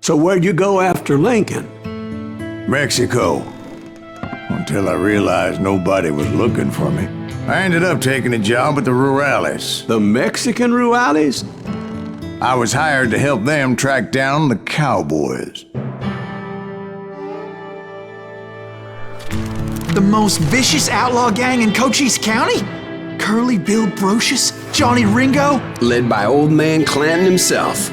So where'd you go after Lincoln? Mexico. Until I realized nobody was looking for me. I ended up taking a job at the Rurales. The Mexican Rurales? I was hired to help them track down the Cowboys. The most vicious outlaw gang in Cochise County? Curly Bill Brocious? Johnny Ringo? Led by old man Clanton himself.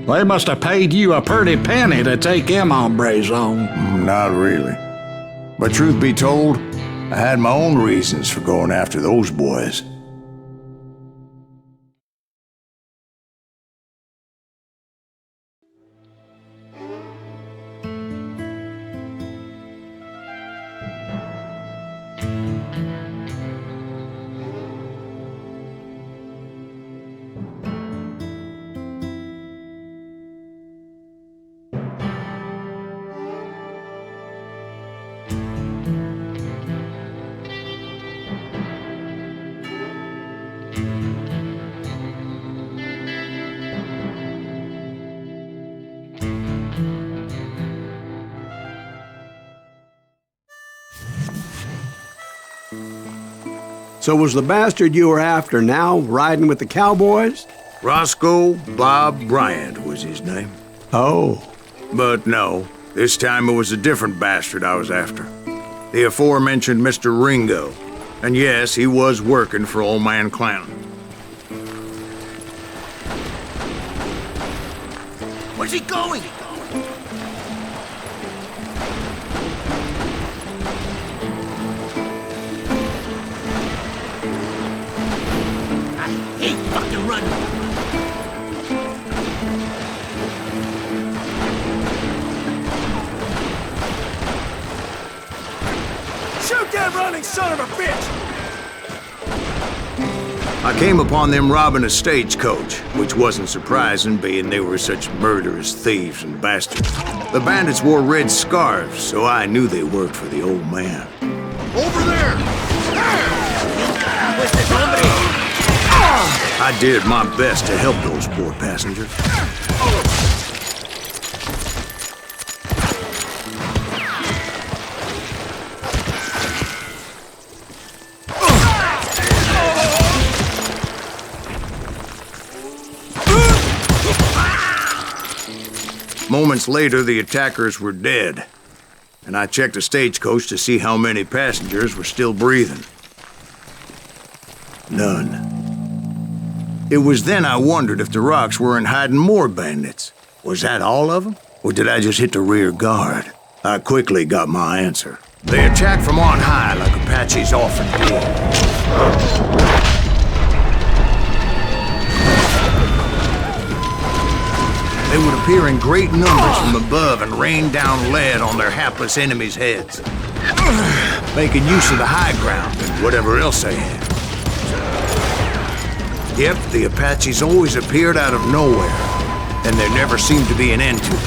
They must have paid you a pretty penny to take them hombres on. Not really. But truth be told, I had my own reasons for going after those boys. So was the bastard you were after now riding with the Cowboys? Roscoe Bob Bryant was his name. Oh. But no, this time it was a different bastard I was after. The aforementioned Mr. Ringo. And yes, he was working for old man Clanton. Where's he going? I hate fucking running. Shoot that running son of a bitch! I came upon them robbing a stagecoach, which wasn't surprising, being they were such murderous thieves and bastards. The bandits wore red scarves, so I knew they worked for the old man. Over there! I did my best to help those poor passengers. Moments later, the attackers were dead, and I checked the stagecoach to see how many passengers were still breathing. None. It was then I wondered if the rocks weren't hiding more bandits. Was that all of them? Or did I just hit the rear guard? I quickly got my answer. They attacked from on high like Apaches often do. They would appear in great numbers from above and rain down lead on their hapless enemies' heads, making use of the high ground and whatever else they had. Yep, the Apaches always appeared out of nowhere, and there never seemed to be an end to them.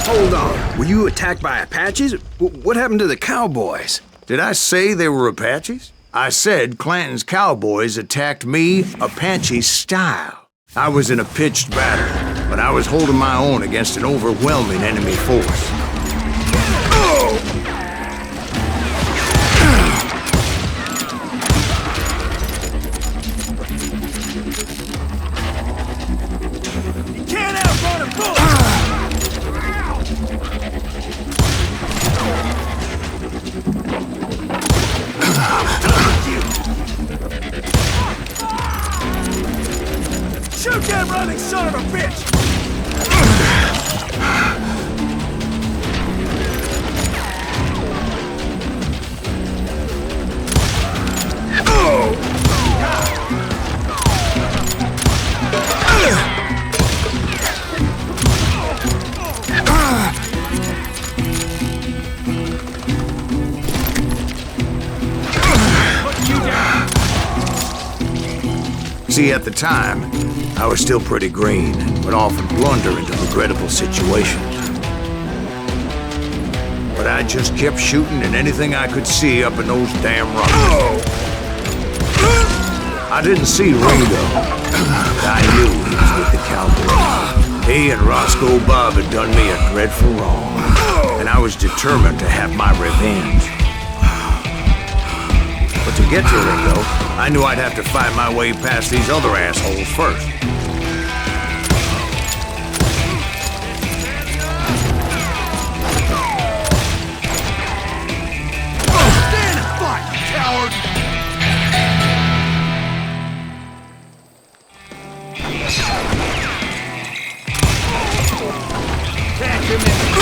Hold on, were you attacked by Apaches? What happened to the Cowboys? Did I say they were Apaches? I said Clanton's Cowboys attacked me Apache style. I was in a pitched battle, but I was holding my own against an overwhelming enemy force. You can't outrun a bullet! Shoot that running son of a bitch! See, at the time, I was still pretty green and would often blunder into regrettable situations. But I just kept shooting at anything I could see up in those damn rocks. I didn't see Ringo, but I knew he was with the Cowboys. He and Roscoe Bob had done me a dreadful wrong, and I was determined to have my revenge. But to get to Ringo, I knew I'd have to fight my way past these other assholes first. Stand and fight, coward! Catch him in the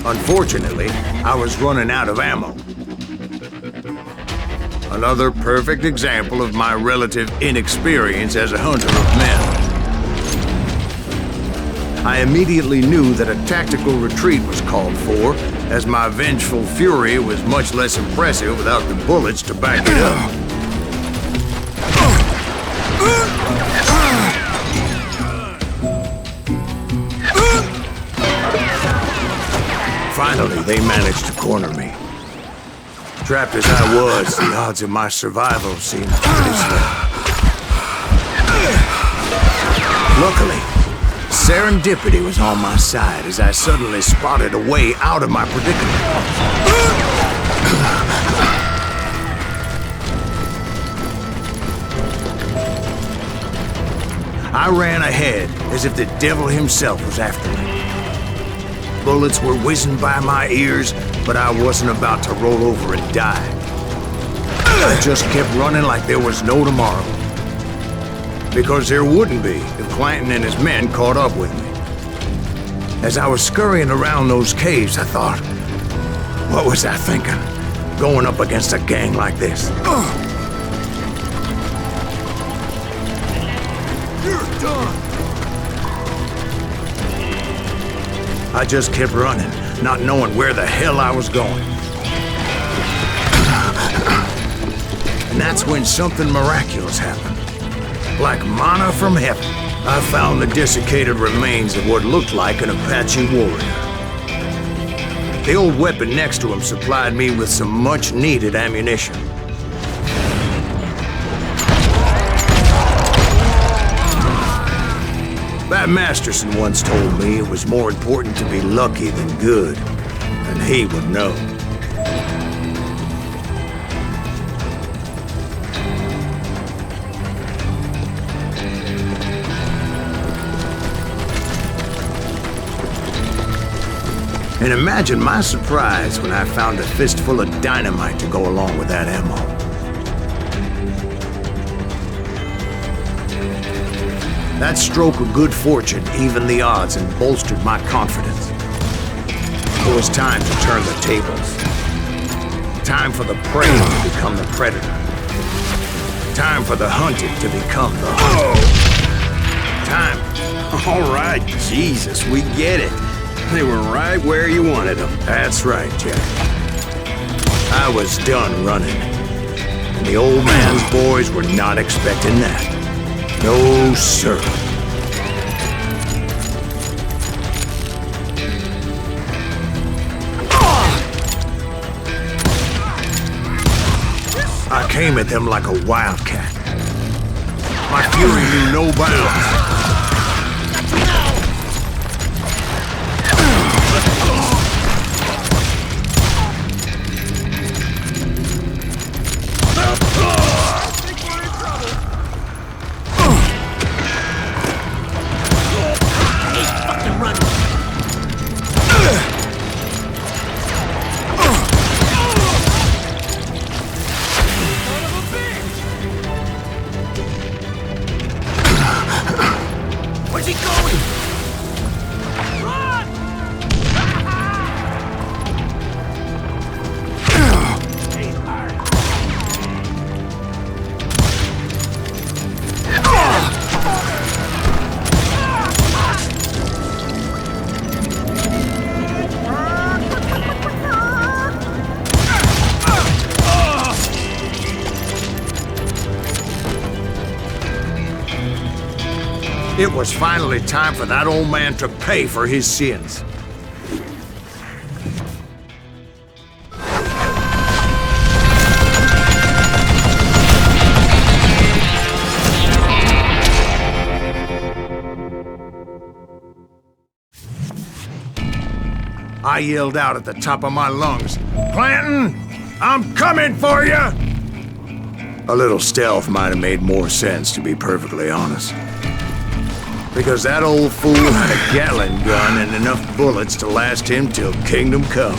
Unfortunately, I was running out of ammo. Another perfect example of my relative inexperience as a hunter of men. I immediately knew that a tactical retreat was called for, as my vengeful fury was much less impressive without the bullets to back it up. Finally, they managed to corner me. Trapped as I was, the odds of my survival seemed pretty slim. Luckily, serendipity was on my side as I suddenly spotted a way out of my predicament. I ran ahead as if the devil himself was after me. Bullets were whizzing by my ears, but I wasn't about to roll over and die. I just kept running like there was no tomorrow. Because there wouldn't be if Clanton and his men caught up with me. As I was scurrying around those caves, I thought, what was I thinking? Going up against a gang like this? You're done! I just kept running, not knowing where the hell I was going. And that's when something miraculous happened. Like manna from heaven, I found the desiccated remains of what looked like an Apache warrior. The old weapon next to him supplied me with some much-needed ammunition. Bat Masterson once told me it was more important to be lucky than good, and he would know. And imagine my surprise when I found a fistful of dynamite to go along with that ammo. That stroke of good fortune evened the odds and bolstered my confidence. It was time to turn the tables. Time for the prey to become the predator. Time for the hunted to become the hunted. Time. All right, Jesus, we get it. They were right where you wanted them. That's right, Jack. I was done running. And the old man's boys were not expecting that. No, sir. I came at them like a wildcat. My fury knew no bounds. It was finally time for that old man to pay for his sins. I yelled out at the top of my lungs, "Clanton, I'm coming for you!" A little stealth might have made more sense, to be perfectly honest. Because that old fool had a Gatling gun and enough bullets to last him till kingdom come.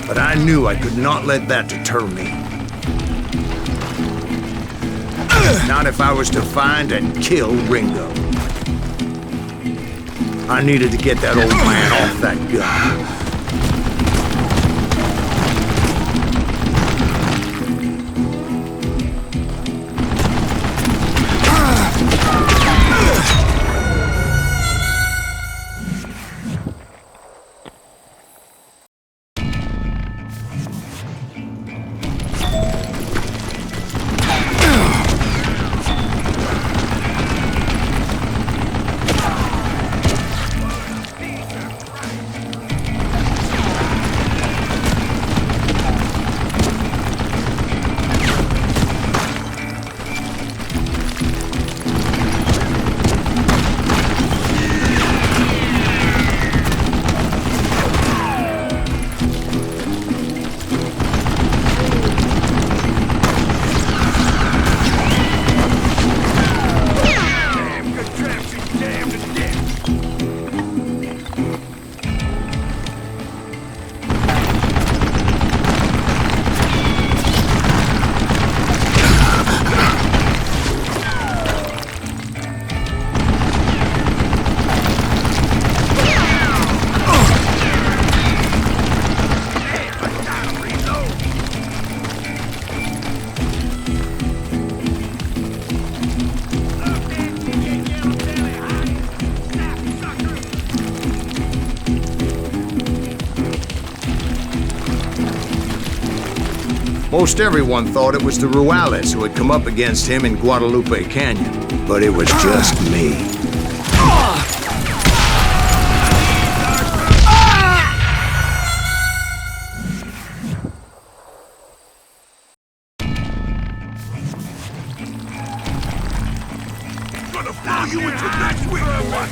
But I knew I could not let that deter me. Not if I was to find and kill Ringo. I needed to get that old man off that gun. Most everyone thought it was the Ruales who had come up against him in Guadalupe Canyon, but it was just me. Gonna throw you into next week or what?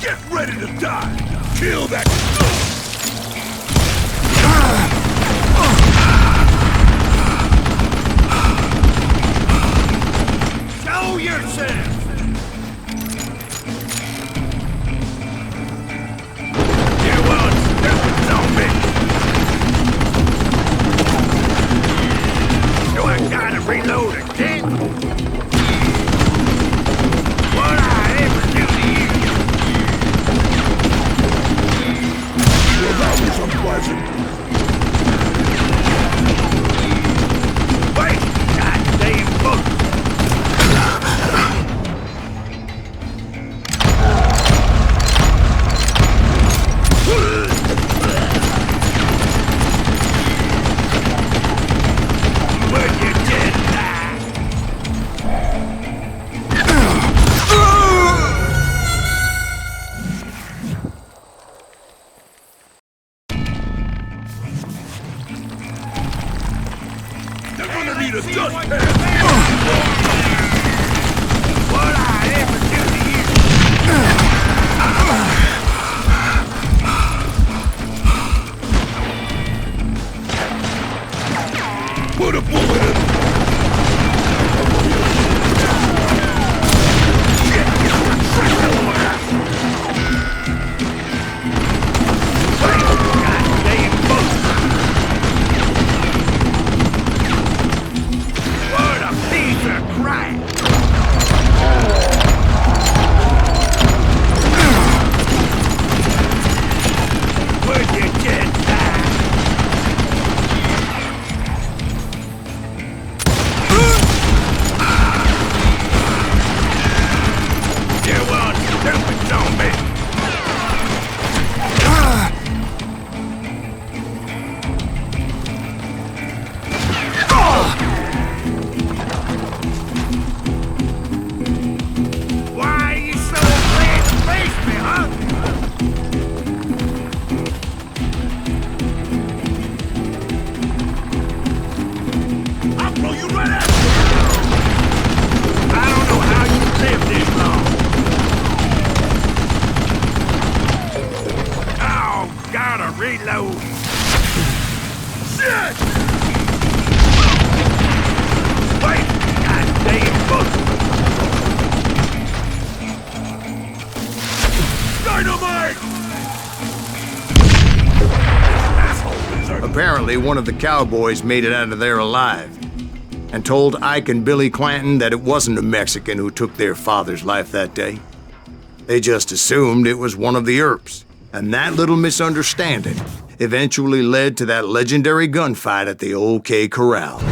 Get ready to die! Kill that... Show yourself! You won't, stupid zombie! Do I gotta reload again? What I ever do to you? Dynamite! Apparently, one of the cowboys made it out of there alive and told Ike and Billy Clanton that it wasn't a Mexican who took their father's life that day. They just assumed it was one of the Earps, and that little misunderstanding eventually led to that legendary gunfight at the OK Corral.